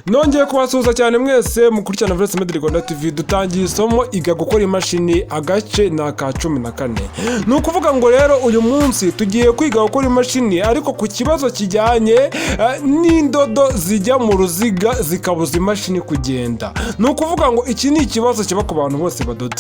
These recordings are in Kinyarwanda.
Nongeye kubasuhuza cyane mwese mukurikirana Voice Media Rwanda TV. Dutangiye isomo iga gukora imashini agace na ka 14. Nukuvuga ngo rero uyu munsi tugiye kwiga gukora imashini ariko ku kibazo kijyanye n'indodo zijya mu ruziga zikabuza imashini kugenda. Nukuvuga ngo iki ni ikibazo kiba ku bantu bose badoda.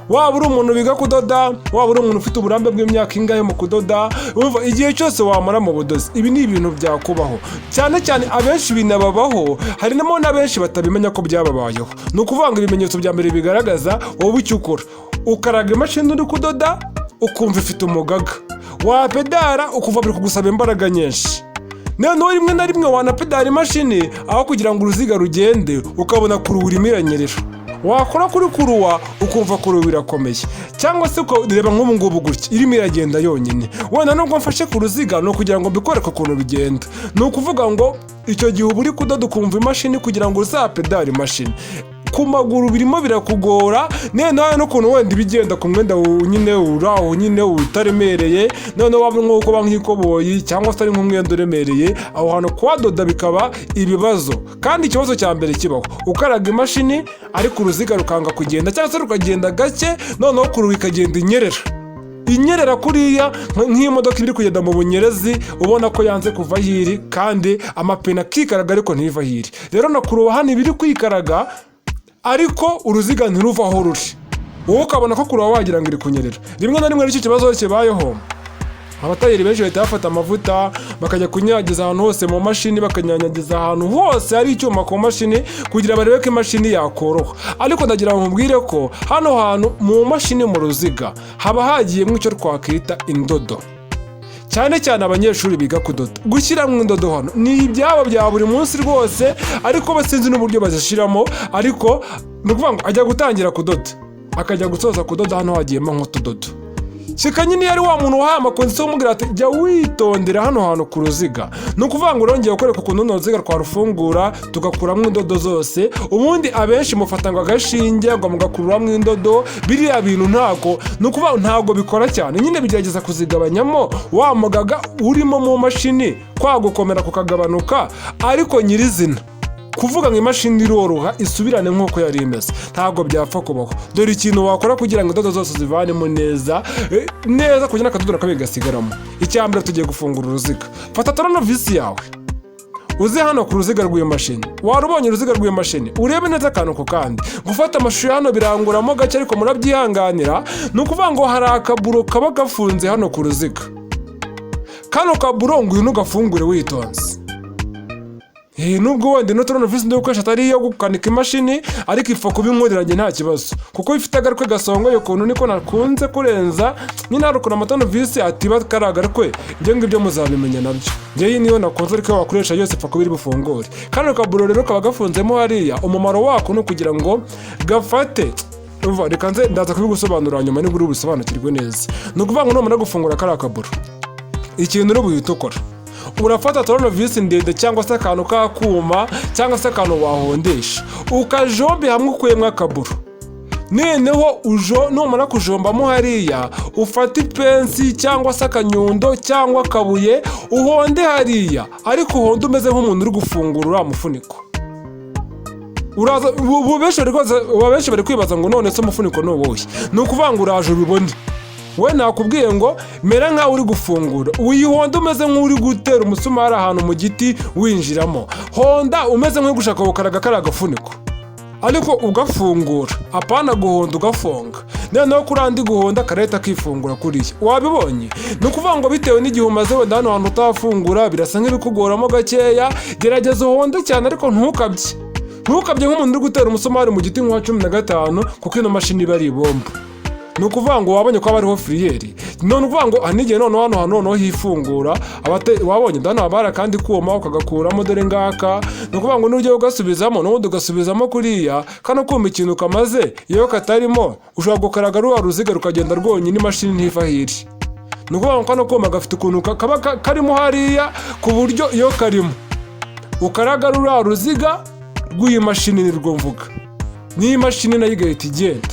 Waba uri umuntu biga kudoda, waba uri umuntu ufite uburambe bw'imyaka ingahe mu kudoda, umva igihe cyose wamara mu budozi, ibi ni ibintu byakubaho. Cyane cyane abenshi binababaho, hari namo n'abenshi batabimenya ko byababayeho. Nukuvuga ngo ibimenyetso bya mbere bigaragaza wowe icyo ukora. Ukaraga imashini uri kudoda, ukumva ifite umugaga. Wapedara ukumva biri kugusaba imbaraga nyinshi. Noneho rimwe na rimwe wanapedara imashini aho kugira ngo uruziga rugende, ukabona kuruhura imiranyerero. Wakora kuri kuruwa ukumva kuruwa birakomeye, cyangwa se ukareba nk'ubu ngubu gutya irimo iragenda yonyine. Wenda nubwo mfashe ku ruziga no kugira ngo mbikwereke ukuntu bigenda. Ni ukuvuga ngo icyo gihe uba uri kudoda ukumva imashini kugira ngo uzapedare imashini. Ku maguru birimo birakugora, nawe n'ukuntu wenda ibigenda ku mwenda nyine uraho nyine utaremereye, none waba nk'uko nk'ikoboyi cyangwa se ari nk'umwenda uremereye, aho hantu kwadoda bikaba ibibazo. Kandi ikibazo cya mbere kibaho, ukaraga imashini ariko uruziga rukanga kugenda cyangwa se rukagenda gake, noneho kuruwa ikagenda inyerera kuriya nk'imodoka iri kugenda mu bunyerezi, ubona ko yanze kuva hiri kandi amapine akikaraga ariko ntiva hiri. Rero na kuruwa hano ibiri kwikaraga ariko uruziga ntiruvaho ruri, wowe ukabona ko kuruwa wagira ngo iri kunyerera. Rimwe na rimwe aricyo kibazo kibayeho. Abatayeri benshi bahita bafata amavuta bakajya kunyagiza ahantu hose mu mashini, bakanyanyagiza ahantu hose hari icyuma ku mashini kugira barebe ko imashini yakoroha. Ariko ndagira ngo mbwire ko hano hantu mu mashini mu ruziga haba hagiyemo icyo twakwita indodo. Cyane cyane abanyeshuri biga kudoda, gushyiramo indodo hano ni ibyabo bya buri munsi rwose, ariko basinzi n'uburyo bazishiramo. Ariko ni ukuvuga ngo ajya gutangira kudoda akajya gusoza kudoda hano hagiyemo nk'utudodo. Shikanye ni yari wa muntu wahaye amakondisiyo umubwira ati jya witondera hano hantu ku ruziga. Ni ukuvuga ngo rongeye gukoreka ukuntu uruziga twarufungura tugakuramo indodo zose. Ubundi abenshi mufata ngo agashinge ngo mugakuramo indodo, biriya bintu ntago bikora cyane. Nyine bigerageza kuzigabanyamo wa mugaga urimo mu mashini kwagukomera kukagabanuka, ariko nyirizina kuvuga ngo imashini iroroha isubirane nk'uko yari imeze ntago byapfa kubaho. Dore ikintu wakora kugira ngo indodo zose zivanemo neza kugira akadodo kabe gasigaramo. Icyambere tugiye gufungura uruziga. Fata troubleshooting yawe uze hano ku ruziga rw'iyo mashini. Warubonye uruziga rw'iyo mashini urebe neza akantu ko kandi gufata amashusho hano biranguramo gake, ariko murabyihanganira. Ni ukuvuga ngo hari akaburo kaba gafunze hano ku ruziga. Kano kaburo ngo uyu ugafungure witonze. Nubwo wenda ino troubleshooting ndio gukoresha atari iyo gukanika imashini, ariko ifa kubinkoreranye nta kibazo kuko ifite agarukwe gasongoye ukuntu niko nakunze kurenza. Nyine hari ukuntu troubleshooting atiba karagarukwe, ibyo ngibyo muzabimenya nabyo. Ngewe niyo nakunze ariko wakoresha yose ifa kubiri bufungure. Kano kaburo rero kaba gafunzemo hariya, umumaro wako no kugira ngo gafate. Reka nze ndaza kubigusobanurira nyuma ni buri busobanukirwe neza. Ni ukuvuga ngo numara gufungura kara kaburo, ikintu uri buhite ukora, urafata troubleshooting ndende cyangwa se akantu kakuma cyangwa se akantu wahondesha, ukajombe hamwe ukuyemo akaburo. Noneho numara kujombamo hariya, ufata ipensi cyangwa se akanyundo cyangwa akabuye uhonde hariya, ariko uhonde umeze nk'umuntu uri gufungura umufuniko. Benshi bari kwibaza ngo none se umufuniko ni uwuhe? Ni ukuvuga ngo uraje ubibone. We nakubwiye ngo mera nkaho uri gufungura, uyihonda umeze nk'uri gutera umusumari ahantu mu giti winjiramo. Honda umeze nk'uri gushaka gukaraga kari agafuniko, ariko ugafungura, apana guhonda ugafunga. Noneho kurandi guhonda kareta kifungura kuriya. Wabibonye? Ni ukuvuga ngo bitewe n'igihe umaze wenda hano hantu utafungura birasa nk'ibikugoramo gakeya. Gerageza uhonde cyane ariko ntukabye nk'umuntu uri gutera umusumari mu giti nka 15, kuko ino mashini iba ari ibomba. Ni ukuvuga ngo wabonye ko hariho friyeri. None ukuvuga ngo anigiye noneho hifungura, wabonye ndano abara kandi kuma ukagakuramo dore ngaka. Ni ukuvuga ngo n'ujye ugasubizamo n'ubundi ugasubizamo kuriya. Kano kuma ikintu kamaze iyo katarimo ushobora gukaraga ruziga rukagenda rwonyine imashini ntiva hiri. Ni ukuvuga ngo kano kuma gafite ukuntu kaba karimo hariya ku buryo iyo karimo ukaraga ruziga rw'iyi mashini nirwo mvuga. Ni imashini nayo igahita igenda.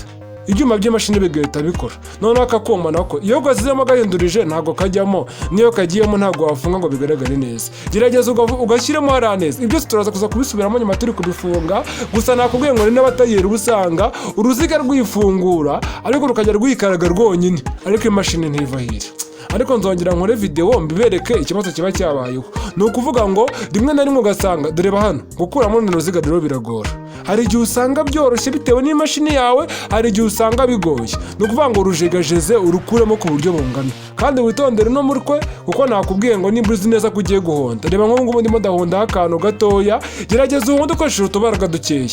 ibyuma by'imashini bigahita bikora. Noneho akakoma nako iyo gasizemo gahindurije ntago kajyamo, niyo kagiyemo ntago wafunga ngo bigaragare neza. Gerageza ugashyiremo hariya neza. Ibyo turaza kuza kubisubiramo nyuma turi kubifunga. Gusa nakubwiye ngo ni n'abatayeri ubusanga uruziga rwifungura ariko rukajya rwikaraga rwonyine, ariko imashini ntivahira. Ariko nzongera nkore video mbibereke ikibazo kiba cyabayeho. Ni ukuvuga ngo rimwe na rimwe ugasanga dore hano gukuramo uruziga rero biragora. Hari igihe usanga byoroshye bitewe n'imashini yawe, hari igihe usanga bigoye. Ni ukuvuga ngo urujegajeze urukuremo ku buryo bungana, kandi witondere no murikwe kuko nakubwiye ngo nimba uzi neza ko ugiye guhonda. Reba nko ngubu ndimo ndahondaho akantu gatoya, gerageza uhonde ukoresheje utubaraga dukeya.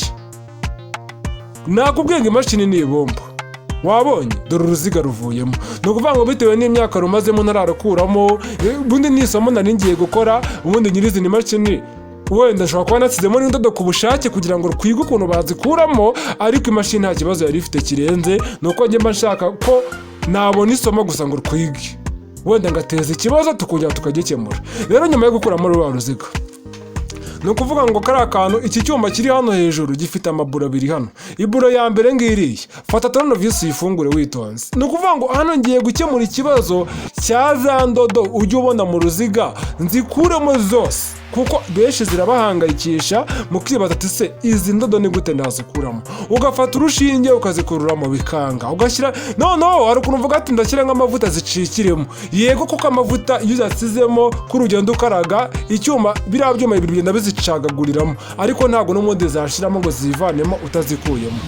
Nakubwiye ngo imashini ni ibombo. Wabonye dore uruziga ruvuyemo. Ni ukuvuga ngo bitewe n'imyaka rumazemo ntarakuramo, ubundi nisomo nari ngiye gukora, ubundi nyirizi ni mashini wenda nshobora kuba nasizemo n'indodo ku bushake kugira ngo twige ukuntu bazikuramo, ariko imashini nta kibazo yari ifite kirenze. Nuko njye mba nshaka ko nabona isomo gusa ngo twige, wenda ngateza ikibazo tukongera tukagikemura. Rero nyuma yo gukuramo rwa ruziga, ni ukuvuga ngo kariya kantu, iki cyuma kiri hano hejuru gifite amaburo abiri hano. Iburo ya mbere ngiriya, fata turnovisi uyifungure witonze. Ni ukuvuga ngo hano ngiye gukemura ikibazo cya za ndodo ujya ubona mu ruziga, nzikuremo zose kuko benshi zirabahangayikisha mukibaza ati se izi ndodo ni gute nazikuramo. Ugafata urushinge ukazikururamo bikanga, ugashyira no hari ukuntu uvuga ati ndashyira nk'amavuta zicikiremo. Yego kuko amavuta iyo uzasizemo k'urugendo ukaraga icyuma, biriya byuma bibiri bigenda bizicagaguriramo, ariko ntabwo n'umundi zashiramo ngo zivanemo utazikuyemo.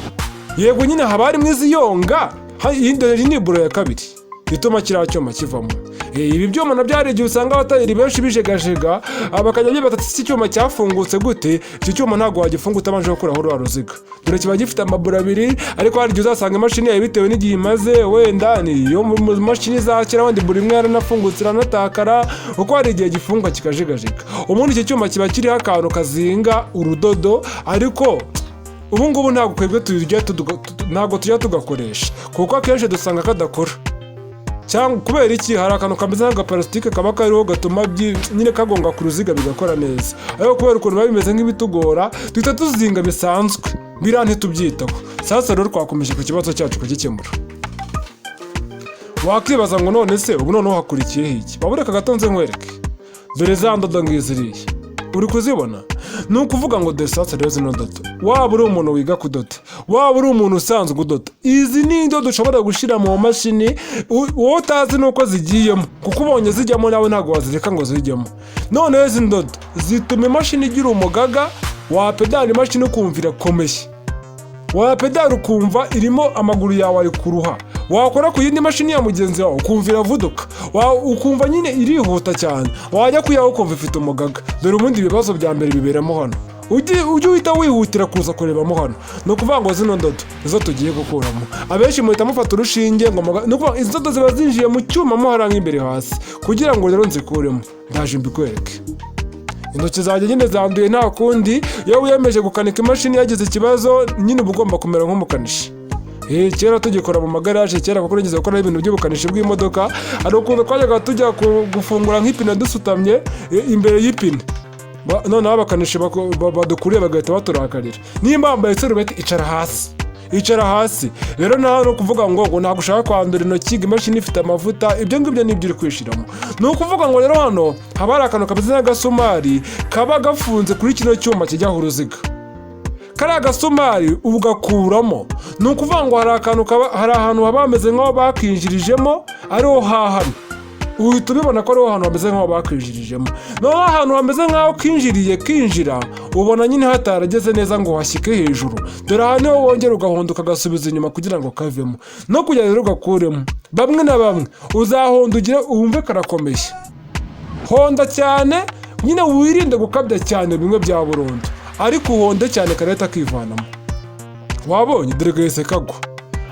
Yego nyine haba harimo iziyonga, iyi ni iburo ya kabiri ituma kiriya cyuma kivamo. Ibi byuma nabyo hari igihe usanga abatayeri benshi bijegajega, bakajya bibaza ati iki cyuma cyafungutse gute. Iki cyuma ntabwo wagifunga utabanje gukuraho rwa ruziga, dore kiba gifite amaburo abiri. Ariko hari igihe uzasanga imashini yawe bitewe n'igihe imaze, wenda niyo mu mashini za kera wenda buri imwe yaranafungutse iranatakara, kuko hari igihe gifunga kikajegajega. Ubundi iki cyuma kiba kiriho akantu kazinga urudodo, ariko ubu ngubu ntabwo tujya tugakoresha kuko akenshi dusanga kadakora. Cyangwa kubera iki? Hari akantu kameze nk'agaparasitike kaba kariho gatuma nyine kagonga ku ruziga bigakora neza, ariko kubera ukuntu biba bimeze nk'ibitugora duhita tuzinga bisanzwe, biriya ntitubyitaho. Sasa rero twakomeje ku kibazo cyacu kugikemura. Wakibaza ngo none se ubu noneho hakurikiyeho iki? Wabureka gatonze nkwereke, dore za ndodo ngiziriya uri kuzibona. Ni ukuvuga ngo dore sasa rero zino ndodo, waba uri umuntu wiga kudoda, waba uri umuntu usanzwe udoda, izi ni indodo ushobora gushyira mu mashini wowe utazi nuko zigiyemo, kuko ubonye zijyamo nawe ntabwo wazireka ngo zijyemo. Noneho izi ndodo zituma imashini igira umugaga, wapedala imashini ukumva irakomeye, wapedala ukumva irimo amaguru yawe ari kuruha. Wakora ku yindi mashini ya mugenzi wawe ukumva iravuduka, ukumva nyine irihuta cyane. Wajya kuyaho ukumva ifite umugaga. Dore ubundi ibibazo bya mbere biberamo hano, ujye uhita wihutira kuza kurebamo hano. Ni ukuvuga ngo zino ndodo nizo tugiye gukuramo. Abenshi muhita mufata urushinge ngo ni ukuvuga izi ndodo ziba zinjiye mu cyuma mo haranga imbere hasi, kugira ngo rero nzikuremo ndaje mbikwereke. Intoki zanjye nyine zanduye nta kundi. Iyo wiyemeje gukanika imashini yagize ikibazo nyine uba ugomba kumera nk'umukanishi. Kera tugikora mu magaraje, kera kuko nigeze gukora ibintu by'ubukanishi bw'imodoka, hari ukuntu twajyaga tujya gufungura nk'ipine dusutamye imbere y'ipine. Noneho abakanishi badukuriye bagahita baturakarira, nimba wambaye serubeti icara hasi. Rero naho no kuvuga ngo ntabwo ushaka kwandura intoki, imashini ifite amavuta, ibyo ngibyo nibyo uri kwishiramo. Ni ukuvuga ngo rero hano haba hari akantu kameze nk'agasumari kaba gafunze kuri kino cyuma kijyaho uruziga. Kariya gasumari ugakuramo. Ni ukuvuga ngo hari ahantu haba hameze nk'aho bakinjirijemo, ariho hahano uhita ubibona ko ariho hantu hameze nk'aho bakinjirijemo. Noneho ahantu hameze nk'aho kinjira ubona nyine hatarageze neza ngo hashyike hejuru. Dore aha niho wongera ugahonda ukagasubiza inyuma kugira ngo kavemo. No kugira rero ugakuremo, bamwe na bamwe uzahonda ugire wumve karakomeye. Honda cyane nyine wirinde gukabya cyane bimwe bya burundu, ariko uhonde cyane kareta kivanamo. Wabonye dore gahise kagwa.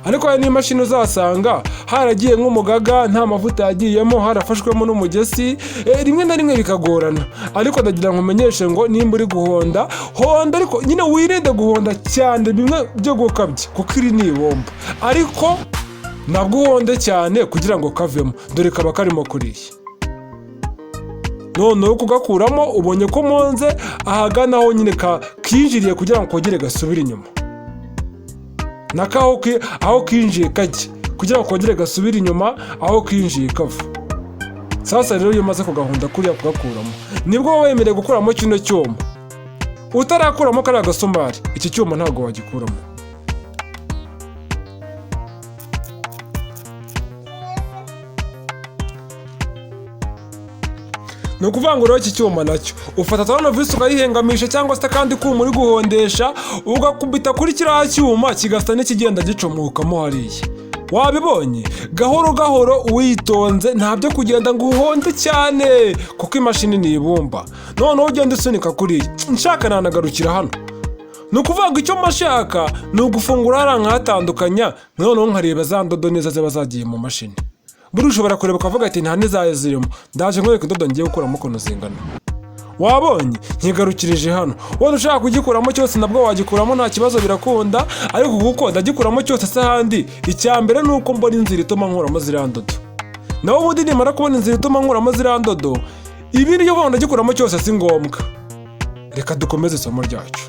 Ariko hari n'imashini uzasanga haragiye nk'umugaga, nta mavuta yagiyemo, harafashwemo n'umugesi, rimwe na rimwe bikagorana. Ariko ndagira ngo umenyeshe ngo nimba uri guhonda, honda ariko nyine wirinde guhonda cyane bimwe byo gukabya, kuko iri ni ibomba. Ariko nabwo uhonde cyane kugira ngo kavemo, dore kaba karimo kuriya. Noneho kugakuramo ubonye ko monze ahagana aho nyine kinjiriye kugira ngo kongere gasubire inyuma. aho kinjiye kajya kugira ngo kongere gasubire inyuma aho kinjiye kava. Sasa rero iyo umaze kugahunda kuriya kugakuramo nibwo wowe wemerewe gukuramo kino cyuma. Utarakuramo kariya gasumari iki cyuma ntabwo wagikuramo. Ni ukuvuga ngo rero iki cyuma nacyo ufata toronovisi ukayihengamisha cyangwa se kandi kuma uri guhondesha ugakubita kuri kiriya cyuma kigasa n'ikigenda gicomokamo hariya. Wabibonye gahoro gahoro witonze, ntabyo kugenda ngo uhonde cyane kuko imashini ni ibumba. Noneho ugenda usunika kuriya nshaka nanagarukira hano. Ni ukuvuga ngo icyo mashaka ni ugufungura hariya nkahatandukanya, noneho nkareba za ndodo neza ziba zagiye mu mashini. Buri ushobora kureba ukavuga ati nta n'izayo zirimo, ndaje nkwereka indodo ngiye gukuramo ukuntu zingana. Wabonye nkigarukirije hano. Wowe ushaka kugikuramo cyose nabwo wagikuramo nta kibazo birakunda, ariko kuko ndagikuramo cyose se handi icya mbere ni uko mbona inzira ituma nkuramo ziriya ndodo. Nawe ubundi nimara kubona inzira ituma nkuramo ziriya ndodo, ibindi iyo ubona ndagikuramo cyose si ngombwa. Reka dukomeze isomo ryacu.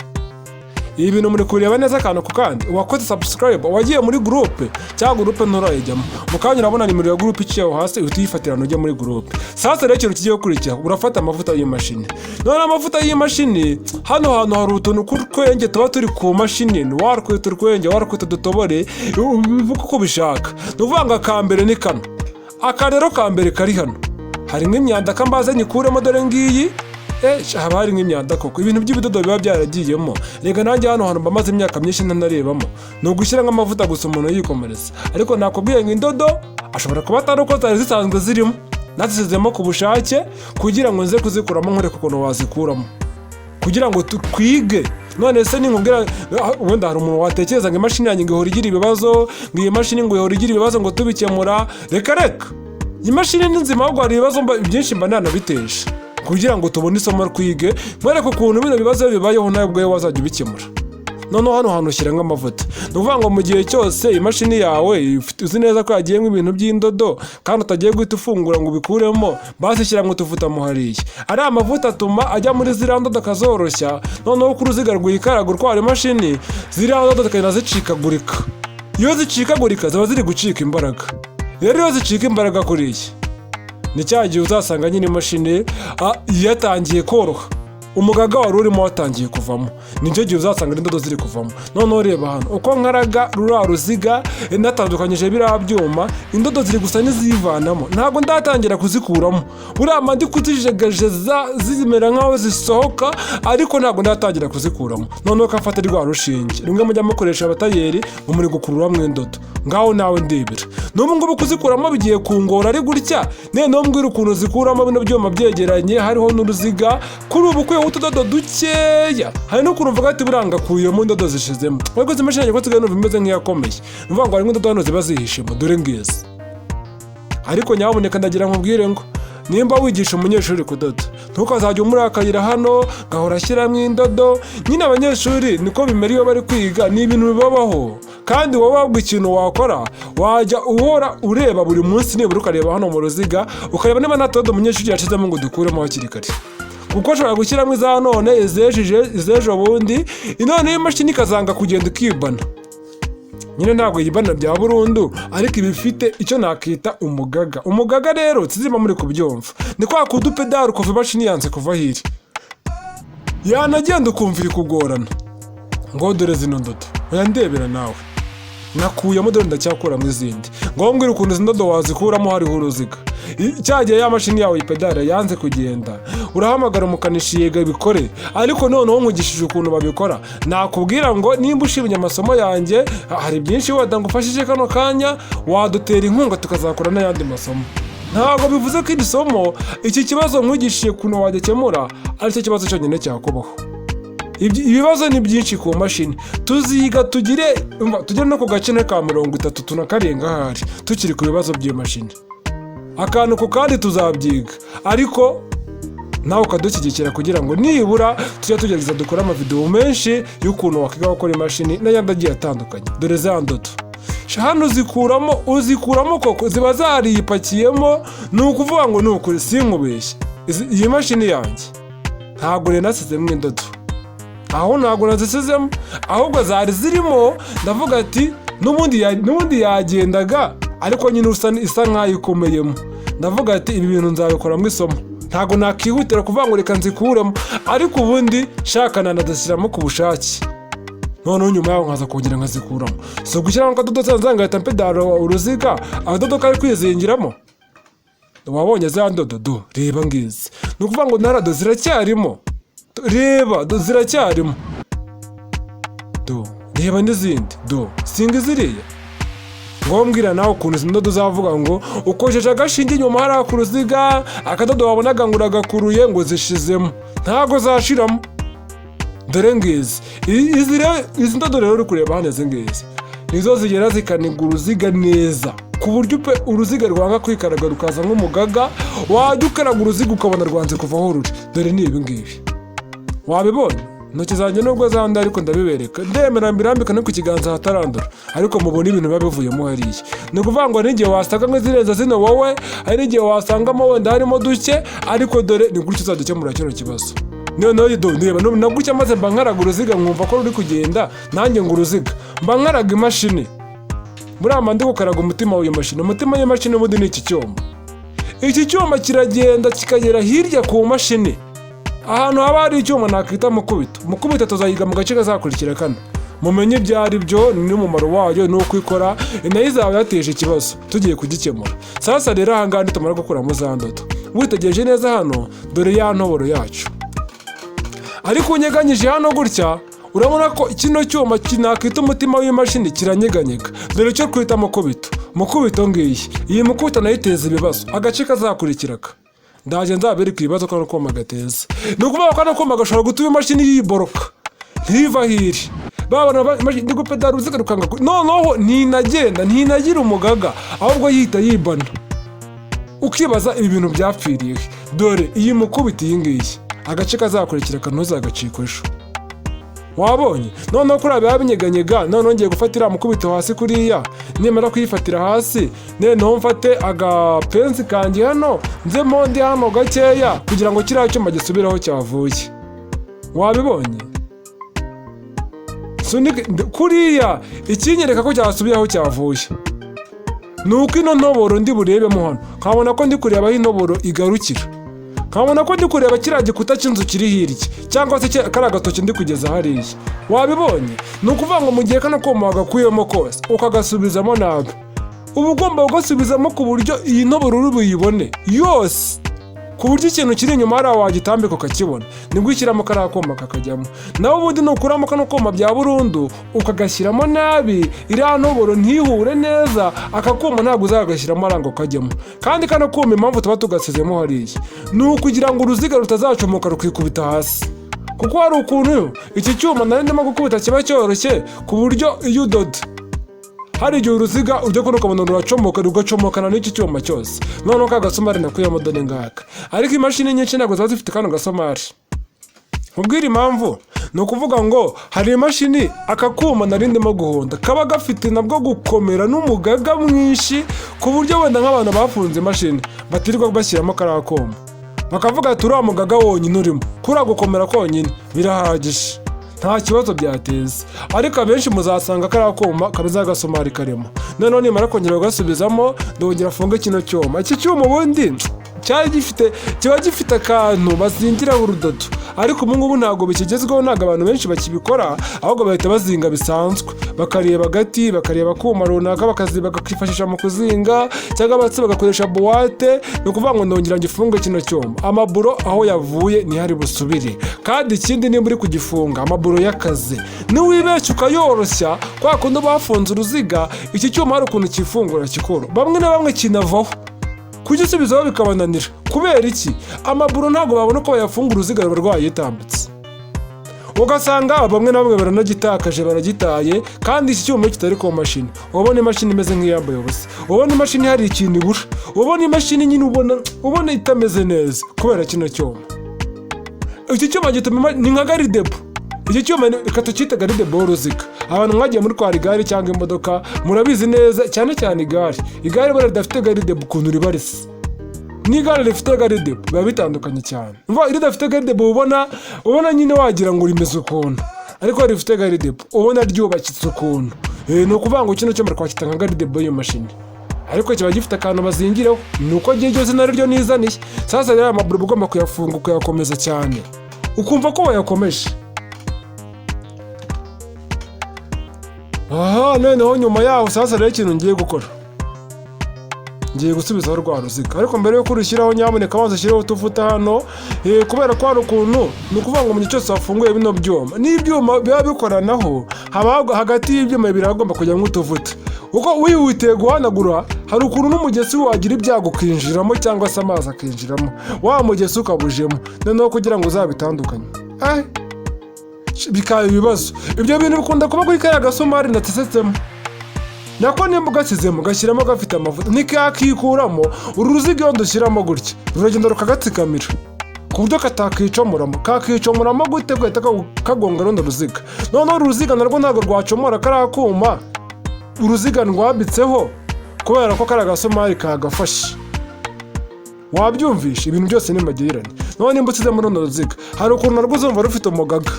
Ibi bintu muri kureba neza akantu ku kandi, wakoze subscribe, wagiye muri groupe cyangwa groupe nturayijyamo, mukanya urabona nimero ya groupe iciyeho hasi utiyifatirana ujye muri groupe. Sasa rero ikintu kigiye gukurikira urafata amavuta y'imashini. None amavuta y'imashini hano hantu hari utuntu tw'urwenge tuba turi ku mashini, warkwita urwenge warkwita dutobore ubivuga uko bishaka. Ni ukuvuga ngo akambere ni kano, aka rero kambere kari hano harimo imyanda kambaze nyikuremo dore ngiyi. Haba hari nk'imyanda koko, ibintu by'ibidodo biba byaragiyemo. Rega nanjye hano hantu mbamaze imyaka myinshi ntanarebamo, ni ugushyira nk'amavuta gusa umuntu yikomereza. Ariko nakubwiye ngo indodo ashobora kuba atari uko zari zisanzwe zirimo, nazisizemo ku bushake kugira ngo nze kuzikuramo nkwereka ukuntu wazikuramo kugira ngo twige. None se ninkubwira wenda hari umuntu watekereza ngo imashini yanjye ngo ihora igira ibibazo, ngo iyi mashini ngo ihora igira ibibazo ngo tubikemura. Reka iyi mashini ni nzima, ahubwo hari ibibazo byinshi mba nanabiteje kugira ngo tubone isomo twige, mwereke ukuntu bino bibazo bibayeho nawe ubwawe wazajya ubikemura. Noneho hano hantu ushyira nk'amavuta. Ni ukuvuga ngo mu gihe cyose imashini yawe uzi neza ko yagiyemo ibintu by'indodo kandi utagiye guhita ufungura ngo ubikuremo, bashyira ngo tuvuta mu hariya. Ari amavuta atuma ajya muri ziriya ndodo akazoroshya, noneho ku ruziga rwikaraga urwara imashini ziriya ndodo zikagenda zicikagurika. Iyo zicikagurika ziba ziri gucika imbaraga. Rero iyo zicika imbaraga kuriya ni cya gihe uzasanga nyine imashini yatangiye koroha, umugaga wari urimo watangiye kuvamo, nicyo gihe uzasanga indodo ziri kuvamo. Noneho reba hano uko nkaraga ruriya ruziga natandukanyije biriya byuma, indodo ziri gusa n'izivanamo, ntabwo ndatangira kuzikuramo. Buriya mba ndi kuzijegajeza zimera nk'aho zisohoka, ariko ntabwo ndatangira kuzikuramo. Noneho kafata rwa rushinge rimwe mujya mukoresha abatayeri ngo muri gukururamo indodo, ngaho nawe ndebera. N'ubu ngubu kuzikuramo bigiye kungora ari gutya, noneho mbwira ukuntu zikuramo bino byuma byegeranye hariho n'uruziga. Kuri ubu kuyeho utudodo dukeya, hari n'ukuntu uvuga ati buranga kuyemo indodo zishizemo, ariko izi mashini ko tugaye bimeze nk'iyakomeye. Ni ukuvuga ngo hari indodo hano ziba zihishemo dore ngizi. Ariko nyaboneka ndagira nkubwire ngo nimba wigisha umunyeshuri kudoda ntukazajya umurakayira hano gahora ashyiramo indodo. Nyine abanyeshuri niko bimera iyo bari kwiga, ni ibintu bibabaho. Kandi wowe wabwa ikintu wakora wajya uhora ureba buri munsi, nibura ukareba hano mu ruziga ukareba niba nta dodo umunyeshuri yashizemo ngo dukuremo hakiri kare, kuko ashobora gushyiramo iza none izejo bundi, none imashini ikazanga kugenda ikibana. Nyine ntabwo yibana bya burundu, ariko iba ifite icyo nakita umugaga. Umugaga rero tuzima muri kubyumva, ni kwa kudupedari kuva imashini yanze kuva hiri, yanagenda ukumva iri kugorana. Ngo dore zino ndodo uyandebera nawe, nakuyemo dore ndacyakuramo izindi. Ngo mbwira ukuntu izi ndodo wazikuramo hariho uruziga. Cyagiye ya mashini yawe ipedari yanze kugenda, urahamagara umukanishi yega bikore. Ariko noneho nkugishije ukuntu babikora, nakubwira ngo nimba ushimye amasomo yanjye hari byinshi wenda ngufashije kano kanya, wadutera inkunga tukazakora n'ayandi masomo. Ntabwo bivuze ko iri somo iki kibazo nkugishije ukuntu wagikemura aricyo kibazo cyonyine cyakubaho. Ibibazo ni byinshi ku mashini, tuziga tugire no ku gacye ka 30 tunakarenga hari tukiri ku bibazo by'iyo mashini. Akantu ku kandi tuzabyiga, ariko nawe ukadushyigikira kugira ngo nibura tujye tugerageza dukora amavideo menshi y'ukuntu wakwiga gukora imashini n'ayandi agiye atandukanye. Dore za ndodo hano uzikuramo koko ziba zariyipakiyemo. Ni ukuvuga ngo ni ukuri sinkubeshye, iyi mashini yanjye ntabwo rero nasizemo indodo, aho ntabwo nazisizemo, ahubwo zari zirimo ndavuga ati n'ubundi yagendaga ariko nyine isa nk'ayikomeyemo. Ndavuga ati ibi bintu nzabikoramo isomo, ntabwo nakihutira kuvuga ngo reka nzikuremo, ariko ubundi shaka nanadashyiramo ku bushake, noneho nyuma yaho nkaza kongera nkazikuramo. So gushyiramo akadodo nsanzwe ngahita mpedara uruziga akadodo kari kwizingiramo. Wabonye za ndodo reba ngizi, ni ukuvuga ngo narado ziracyarimo, reba ziracyarimo, reba n'izindi singa ziriya. Ngombwira nawe ukuntu izi ndodo zavuga ngo ukojeje agashinge inyuma hariya ku ruziga, akadodo wabonaga ngo uragakuruye ngo zishizemo, ntago zashiramo. Dore ngizi izi ndodo rero uri kureba hano, izi ngizi nizo zigera zikaniga uruziga neza ku buryo pe uruziga rwanga kwikaraga rukaza nk'umugaga, wajya ukaraga uruziga ukabona rwanze kuvaho ruri. Dore ni ibi ngibi wabibonye, intoki zanjye nubwo zanda ariko ndabibereka, ndemera mbirambika no ku kiganza hatarandura, ariko mubona ibintu biba bivuyemo hariya. Ni ukuvuga ngo n'igihe wasanga nk'izirenza zino wowe, hari n'igihe wasangamo wenda harimo duke, ariko dore ni gutya uzadukemura kino kibazo. Noneho ndeba na gutya maze mba nkaraga uruziga, mwumva ko ruri kugenda, nanjye ngo uruziga mba nkaraga imashini. Buriya mba ndi gukaraga umutima w'iyo mashini. Umutima w'iyo mashini ubundi ni iki cyuma. Iki cyuma kiragenda kikagera hirya ku mashini, ahantu haba hari icyuma nakita mukubito tuzayiga mu gace kazakurikira kano, mumenye ibyo ari byo n'umumaro wayo n'uko ikora, nayo izaba yateje ikibazo tugiye kugikemura. Sasa rero aha ngaha nitumara gukuramo za ndodo, witegereje neza hano, dore ya ntoboro yacu, ariko unyeganyije hano gutya urabona ko kino cyuma kinakita umutima w'imashini kiranyeganyega. Dore cyo kwita mukubito ngiyi, iyi mukubito nayo iteza ibibazo agace kazakurikiraga. Ndaje nzabereka ibibazo ko nakoma gateza. Ni ukuvuga ko nakoma gashobora gutuma imashini yiboroka ntiva hiri, babona imashini gupedara uruziga rukanga, noneho ntinagira umugaga, ahubwo yihita yibana, ukibaza ibi bintu byapfiriye. Dore iyi mukubito iyi ngiyi, agace kazakurikira kanuzagacika ejo. Wabonye noneho kuri aba yabinyeganyega, noneho ngiye gufatira mukubito hasi kuriya, nimara kuyifatira hasi noneho mfate agapensi kanjye hano nzemo ndi hano gakeya kugira ngo kiriya cyuma gisubiraho cyavuye. Wabibonye kuriya ikinyereka ko cyasubiyeho cyavuye, nuko ino ntoboro ndi burebemo hano, nkabona ko ndi kureba aho intoboro igarukira, nkabona ko ndi kureba kiriya gikuta cy'inzu kiri hirya, cyangwa se kari agatoki ndi kugeza hariya. Wabibonye? Ni ukuvuga ngo mu gihe kano kuma wagakuyemo kose ukagasubizamo nabi, uba ugomba kugasubizamo ku buryo iyi ntoboro uri buyibone yose, ku buryo ikintu kiri inyuma hariya wagitambika ukakibona, nibwo ushyiramo kariya koma kakajyamo. Nawe ubundi nukuramo kano koma bya burundu ukagashyiramo nabi, iriya ntoboro ntihure neza, aka kuma ntabwo uzagashyiramo arango kajyamo. Kandi kano kuma impamvu tuba tugasizemo hariya ni ukugira ngo uruziga rutazacomoka rukikubita hasi, kuko hari ukuntu iki cyuma nari ndimo gukubita kiba cyoroshye ku buryo iyo udoda hari igihe uruziga ujya kubona ukabona ruracomoka rugacomokana n'iki cyuma cyose. Noneho ka gasomari nakuyemo dore ngaka, ariko imashini nyinshi ntabwo ziba zifite kano gasomari. Ubwira impamvu ni ukuvuga ngo hari imashini aka kuma nari ndimo guhonda kaba gafite nabwo gukomera n'umugaga mwinshi, ku buryo wenda nk'abantu bafunze imashini batirirwa bashyiramo kariya kuma, bakavuga ati uriya mugaga wonyine urimo, kuriya gukomera konyine birahagije, nta kibazo byateza. Ariko abenshi muzasanga kariya kuma kameze agasomari karimo, noneho nimara kongera ugasubizamo ndongera afunge kino cyuma. Iki cyuma ubundi kiba gifite akantu bazingiraho urudodo, ariko ubu ngubu ntabwo bikigezweho, ntabwo abantu benshi bakibikora, ahubwo bahita bazinga bisanzwe, bakareba agati, bakareba kuma runaka bakifashisha mu kuzinga, cyangwa abatsi bagakoresha buwate. Ni ukuvuga ngo ndongera ngifunge kino cyuma, amaburo aho yavuye ntihari busubire. Kandi ikindi nimba uri kugifunga amaburo y'akazi, niwibeshya ukayoroshya kwa kundi bafunze uruziga, iki cyuma hari ukuntu kifungura kikoro, bamwe na bamwe kinavaho, kugisubizaho bikabananira. Kubera iki? Amaburo ntabwo babona ko bayafunga uruziga ruba rwayitambitse, ugasanga bamwe na bamwe baranagitakaje, baragitaye. Kandi iki cyuma kitari ku mashini, ubona imashini imeze nk'iyambaye ubusa, ubona imashini hari ikintu ibura, ubona imashini nyine ubona itameze neza kubera kino cyuma. Iki cyuma gituma ni nka garidebo. Iki cyuma reka tukite garidebo w'uruziga. Abantu mwagiye muri twara igare cyangwa imodoka murabizi neza, cyane cyane igare bara ridafite garidebo ukuntu ribarisa, n'igare rifite garidebo biba bitandukanye cyane. Umva iridafite garidebo ubona nyine wagira ngo rimeze ukuntu, ariko rifite garidebo ubona ryubakitse ukuntu. Ni ukuvuga ngo kino cyuma twakita nka garidebo y'iyo mashini, ariko kiba gifite akantu bazingireho, ni uko gihe cyose naryo nizaniye. Sasa rero amaburo ugomba kuyafunga ukayakomeza cyane ukumva ko wayakomeje. Aha, noneho nyuma yaho sasa rero ikintu ngiye gukora, ngiye gusubizaho rwa ruziga, ariko mbere yo kurushyiraho nyamuneka abanza ushyiraho utuvuta hano, kubera ko hari ukuntu, ni ukuvuga ngo mu gihe cyose wafunguye bino byuma n'ibyuma biba bikoranaho, haba hagati y'ibyuma bibiri hagomba kujyamo utuvuta. Uko wihutiye guhanagura, hari ukuntu n'umugezi wagira ibyago ukinjiramo cyangwa se amazi akinjiramo, wa mugezi ukabujemo, noneho kugira ngo uzabitandukanye bikaba ibibazo. Ibyo bintu bikunda kuba kuri kariya gasumari natesetsemo, nako nimba ugasizemo gashyiramo gafite amavuta nikakikuramo, uru ruziga iyo dushyiramo gutya ruragenda rukagatsikamira ku buryo katakicomoramo. Kakicomoramo gute? Gahita kagonga runo ruziga. Noneho uruziga narwo ntabwo rwacomora kariya kuma uruziga rwambitseho, kubera ko kariya gasumari kagafashe. Wabyumvisha? Ibintu byose ni magirirane. Noneho nimba usizemo runo ruziga, hari ukuntu narwo uzumva rufite umugaga,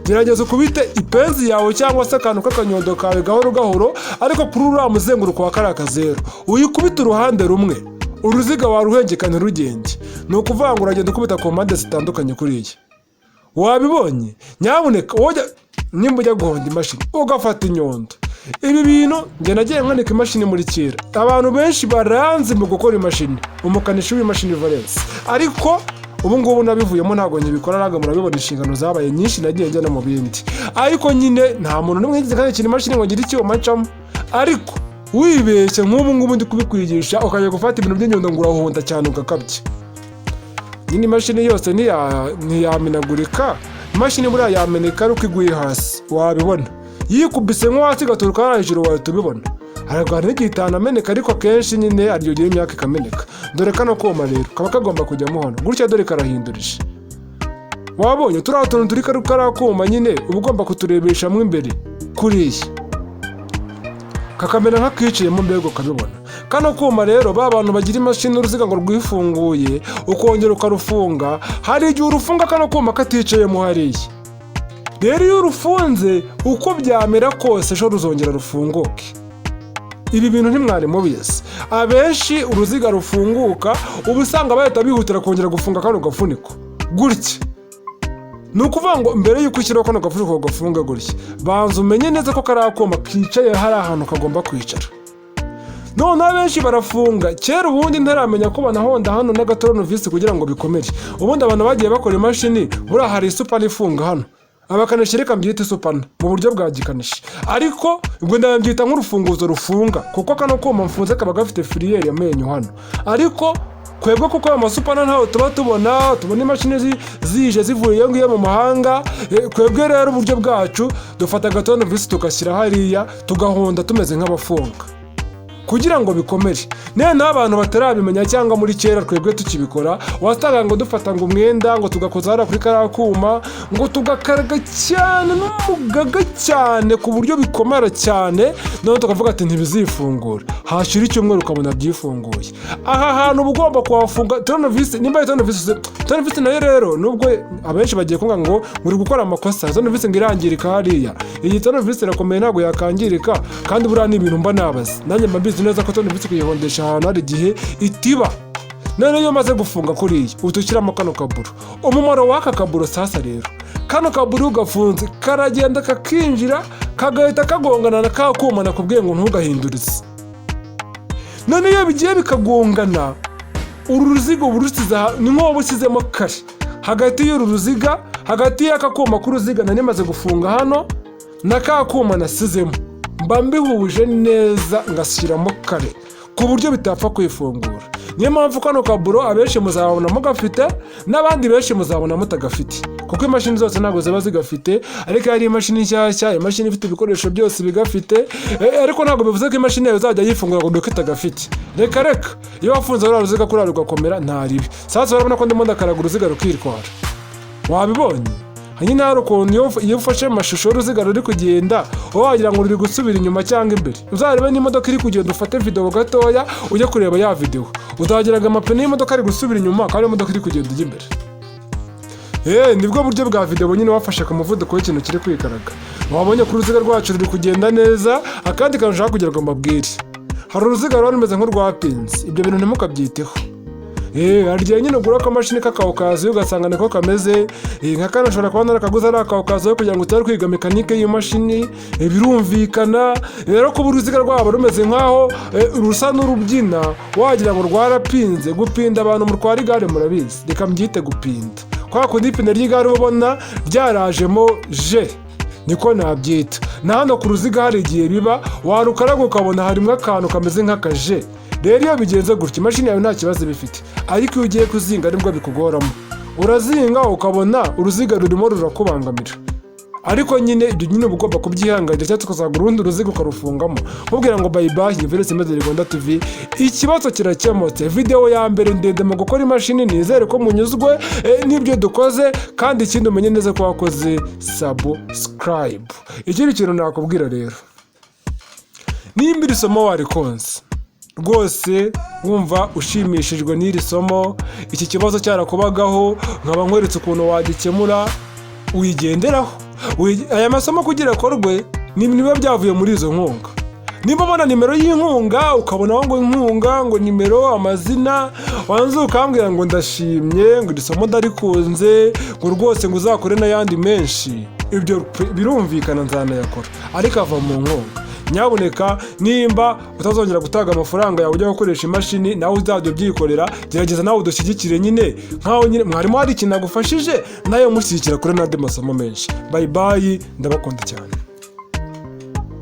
gerageza ukubite ipenzi yawe cyangwa se akantu k'akanyondo kawe gahoro gahoro, ariko kuri uriya muzenguruko wa kariya kazeru uyikubita uruhande rumwe, uruziga waruhengekana rugenge. Ni ukuvuga ngo uragenda ukubita ku mpande zitandukanye kuriya. Wabibonye? Nyamuneka nimba ujya guhonda imashini ugafata inyundo. Ibi bintu njye nagiye nkanika imashini muri kera, abantu benshi baranze mu gukora imashini, umukanishi w'imashini Valence, ariko ubu ngubu nabivuyemo ntabwo nyibikora, ntabwo murabibona inshingano zabaye nyinshi, nagiye njya no mu bindi. Ariko nyine nta muntu n'umwe yigeze kanikira imashini ngo ngire icyuma ncamo, ariko wibeshye nk'ubu ngubu ndi kubikwigisha ukajya gufata ibintu by'inyundo ngo urahonda cyane ugakabye. Nyine imashini yose ntiyamenagurika, imashini buriya yameneka ariko iguye hasi wabibona, yikubise nko hasi igaturuka hariya hejuru wahita ubibona. Haragana n'igihe itanameneka, ariko akenshi nyine aryogira imyaka ikameneka. Dore kano koma rero kaba kagomba kujyamo hano gutya, dore karahindurije. Wabonye turiya tuntu turi kariya kuma nyine uba ugomba kuturebeshamo imbere kuriya, kakamera nk'akiciyemo mbego ukabibona. Kano kuma rero ba bantu bagira imashini uruziga ngo rwifunguye ukongera ukarufunga, hari igihe urufunga kano kuma katicayemo hariya. Rero iyo urufunze uko byamera kose ejo ruzongera rufunguke. Ibi bintu ntimwari mubizi. Abenshi uruziga rufunguka ubu usanga bahita bihutira kongera gufunga kano gafuniko gutya. Ni ukuvuga ngo mbere y'uko ushyiraho kano gafuniko gafunga gutya, banza umenye neza ko kariya kuma kicaye hari ahantu kagomba kwicara. None abenshi barafunga, kera ubundi ntaramenya ko banahonda hano n'agatoronovisi kugira ngo bikomere. Ubundi abantu bagiye bakora imashini, buriya hari isupana ifunga hano, abakanishi reka mbyita isupana mu buryo bwa gikanishi, ariko ubwo ndabyita nk'urufunguzo rufunga, kuko kano kuma mfunze kaba gafite filiyeri amenyo hano. Ariko kwebwe kuko amasupana ntaho tuba tubona imashini zije zivuye iyo ngiyo mu mahanga, kwebwe rero uburyo bwacu dufata agatonovisi tugashyira hariya tugahonda tumeze nk'abafunga kugira ngo bikomere. Noneho abantu batarabimenya cyangwa muri kera twebwe tukibikora, wasanga ngo dufata ngo umwenda ngo tugakoza hariya kuri kariya kuma ngo tugakaraga cyane n'umugaga cyane ku buryo bikomera cyane, noneho tukavuga ati ntibizifungura, hashira icyumweru ukabona byifunguye. Aha hantu uba ugomba kuhafunga tonovisi. Nimba tonovisi nayo rero nubwo abenshi bagiye kunga ngo uri gukora amakosa, tonovisi ngo irangirika hariya. Iyi tonovisi irakomeye ntabwo yakangirika, kandi buriya ni ibintu mba nabaza nanjye mbabizi neza ko tonovisi kuyihondesha ahantu hari igihe itiba. None iyo maze gufunga kuriya utushyiramo kano kaburo. Umumaro w'aka kaburo sasa rero, kano kaburo ugafunze karagenda kakinjira kagahita kagongana na ka kuma nakubwiye ngo ntugahindurize. None iyo bigiye bikagongana, uru ruziga uba urusize ni nk'uwo usizemo kare hagati y'uru ruziga, hagati y'aka kuma k'uruziga nari maze gufunga hano na ka kuma nasizemo, mba mbihuje neza ngashyiramo kare ku buryo bitapfa kwifungura. Niyo mpamvu kano kaburo abenshi muzabonamo gafite, n'abandi benshi muzabona mutagafite, kuko imashini zose ntabwo ziba zigafite. Ariko hari imashini nshyashya, imashini ifite ibikoresho byose bigafite, ariko ntabwo bivuze ko imashini yawe izajya yifungura ngo duke itagafite. Reka iyo wafunze ruriya ruziga kuriya rugakomera nta ribi. Sasa urabona ko ndimo ndakaraga uruziga rukitwara. Wabibonye? hanyuma hari ukuntu iyo ufashe amashusho y'uruziga ruri kugenda wagira ngo ruri gusubira inyuma cyangwa imbere. Uzarebe n'imodoka iri kugenda ufate video gatoya ujye kureba ya video, uzagiraga amapine y'imodoka ari gusubira inyuma kandi imodoka iri kugenda ijya imbere. Nibwo buryo bwa video nyine wafashe ku muvuduko w'ikintu kiri kwikaraga. Wabonye ko uruziga rwacu ruri kugenda neza. Akandi kantu ushaka kugira ngo mbabwire, hari uruziga ruba rumeze nk'urwapinze, ibyo bintu ntimukabyiteho. Harya nyine ugura akamashini k'akawukazi ugasanga niko kameze, nka kano ushobora kuba narakaguze ari akawukazi kugira ngo utari kwiga mekanike y'imashini, birumvikana. Rero kuba uruziga rwaba rumeze nk'aho rusa n'urubyina wagira ngo rwarapinze. Gupinda abantu mutwara igare murabizi, reka mbyite gupinda. Kwa kundi ipine ry'igare ubona ryarajemo je, niko nabyita. Na hano ku ruziga hari igihe biba warukaraga ukabona harimo akantu kameze nk'akaje. Rero iyo bigenze gutya imashini yawe nta kibazo bifite, ariko iyo ugiye kuzinga nibwo bikugoramo. Urazinga ukabona uruziga rurimo rurakubangamira, ariko nyine ibyo nyine uba ugomba kubyihanganira cyangwa tukazagura urundi ruziga ukarufungamo. Mubwira ngo bye bye, Velocity Media Rwanda TV. Ikibazo kirakemutse. Video ya mbere ndende mu gukora imashini, nizere ko munyuzwe n'ibyo dukoze, kandi ikindi umenye neza ko wakoze subscribe. Ikindi kintu nakubwira rero, nimba iri somo warikonse rwose wumva ushimishijwe n'iri somo, iki kibazo cyarakubagaho nkaba nkweretse ukuntu wagikemura, wigenderaho. Aya masomo kugira akorwe niba byavuye muri izo nkunga. Niba ubona nimero y'inkunga ukabonaho ngo inkunga, ngo nimero, amazina, wanze ukambwira ngo ndashimye, ngo iri somo ndarikunze, ngo rwose ngo uzakore n'ayandi menshi, ibyo birumvikana nzanayakora, ariko ava mu nkunga. Nyabuneka nimba utazongera gutaga amafaranga yawe ujya gukoresha imashini, nawe uzajya ubyikorera, gerageza nawe udushyigikire nyine nkaho nyine mwarimu hari ikintu agufashije, nayo mushyigikira kuri n'andi masomo menshi. Bye bye, ndabakunda cyane.